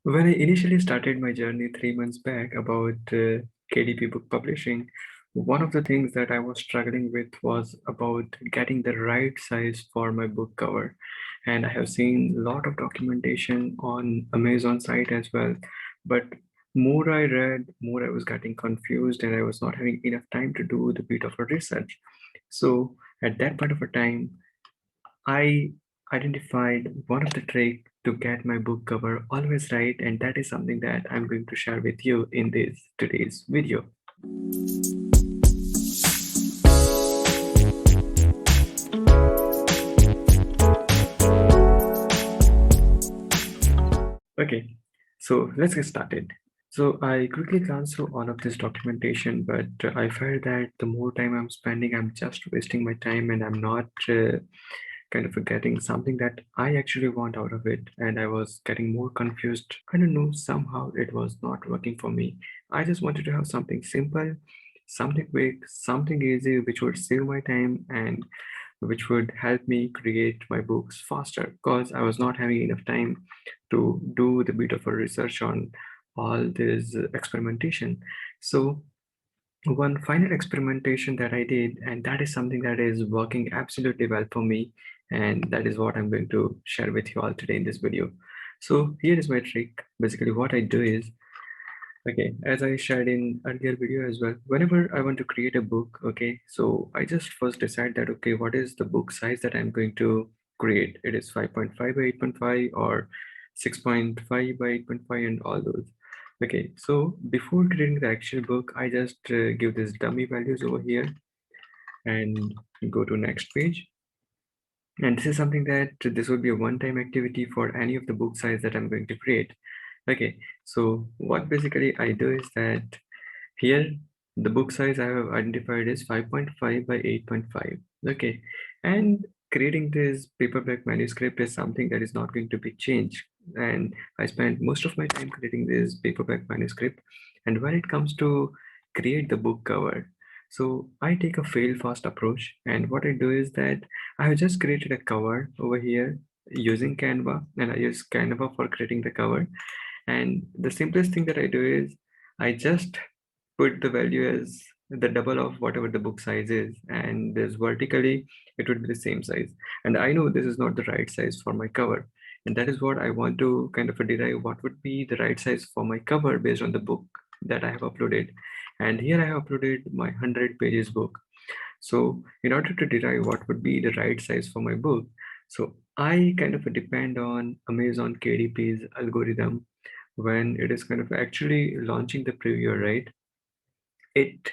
When I initially started my journey 3 months back about KDP book publishing, one of the things that I was struggling with was about getting the right size for my book cover. And I have seen a lot of documentation on Amazon site as well. But more I read, more I was getting confused and I was not having enough time to do the bit of a research. So at that point of a time, I identified one of the tricks to get my book cover always right, and that is something that I'm going to share with you in this today's video. Okay, so let's get started. So I quickly glanced through all of this documentation, but I felt that the more time I'm spending, I'm just wasting my time and I'm not kind of getting something that I actually want out of it. And I was getting more confused. I don't know, somehow it was not working for me. I just wanted to have something simple, something quick, something easy, which would save my time and which would help me create my books faster because I was not having enough time to do the bit of a research on all this experimentation. So one final experimentation that I did, and that is something that is working absolutely well for me, and that is what I'm going to share with you all today in this video. So here is my trick. Basically, what I do is, okay, as I shared in earlier video as well, whenever I want to create a book, okay, so I just first decide that, okay, what is the book size that I'm going to create? It is 5.5 by 8.5 or 6.5 by 8.5 and all those. Okay, so before creating the actual book, I just give this dummy values over here and go to next page. And this is something that this would be a one-time activity for any of the book size that I'm going to create. Okay, so what basically I do is that here the book size I have identified is 5.5 by 8.5. Okay, and creating this paperback manuscript is something that is not going to be changed. And I spent most of my time creating this paperback manuscript. And when it comes to create the book cover, so I take a fail fast approach. And what I do is that I have just created a cover over here using Canva, and I use Canva for creating the cover. And the simplest thing that I do is I just put the value as the double of whatever the book size is, and this vertically it would be the same size. And I know this is not the right size for my cover, and that is what I want to kind of derive what would be the right size for my cover based on the book that I have uploaded. And here I have uploaded my 100 pages book. So in order to derive what would be the right size for my book, so I kind of depend on Amazon KDP's algorithm when it is kind of actually launching the preview, right? It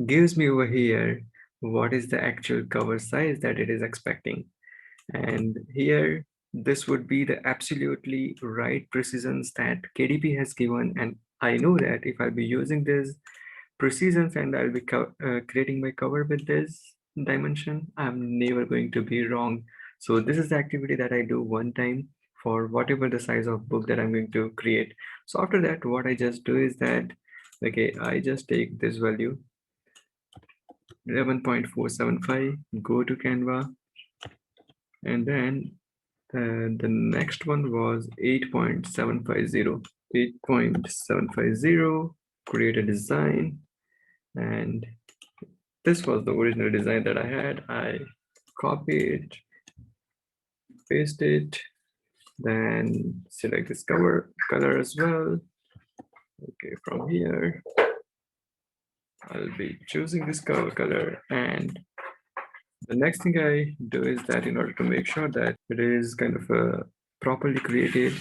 gives me over here what is the actual cover size that it is expecting. And here, this would be the absolutely right precisions that KDP has given. And I know that if I'll be using this precisions and I'll be creating my cover with this dimension, I'm never going to be wrong. So this is the activity that I do one time for whatever the size of book that I'm going to create. So after that, what I just do is that, okay, I just take this value 11.475, go to Canva, and then the next one was 8.750. 8.750, create a design, and this was the original design that I had. I copy it, paste it, then select this cover color as well. Okay, from here, I'll be choosing this cover color, and the next thing I do is that in order to make sure that it is kind of properly created.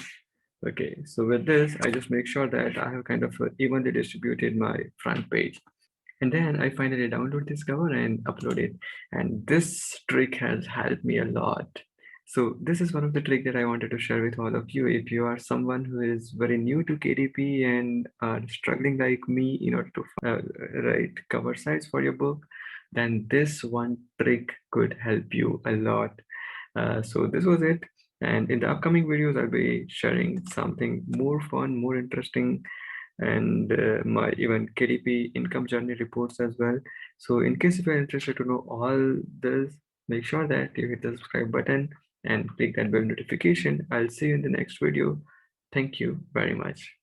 Okay, so with this, I just make sure that I have kind of evenly distributed my front page. And then I finally download this cover and upload it. And this trick has helped me a lot. So this is one of the tricks that I wanted to share with all of you. If you are someone who is very new to KDP and are struggling like me in order to write cover size for your book, then this one trick could help you a lot. So this was it. And in the upcoming videos, I'll be sharing something more fun, more interesting, and my even KDP income journey reports as well. So in case if you're interested to know all this, make sure that you hit the subscribe button and click that bell notification. I'll see you in the next video. Thank you very much.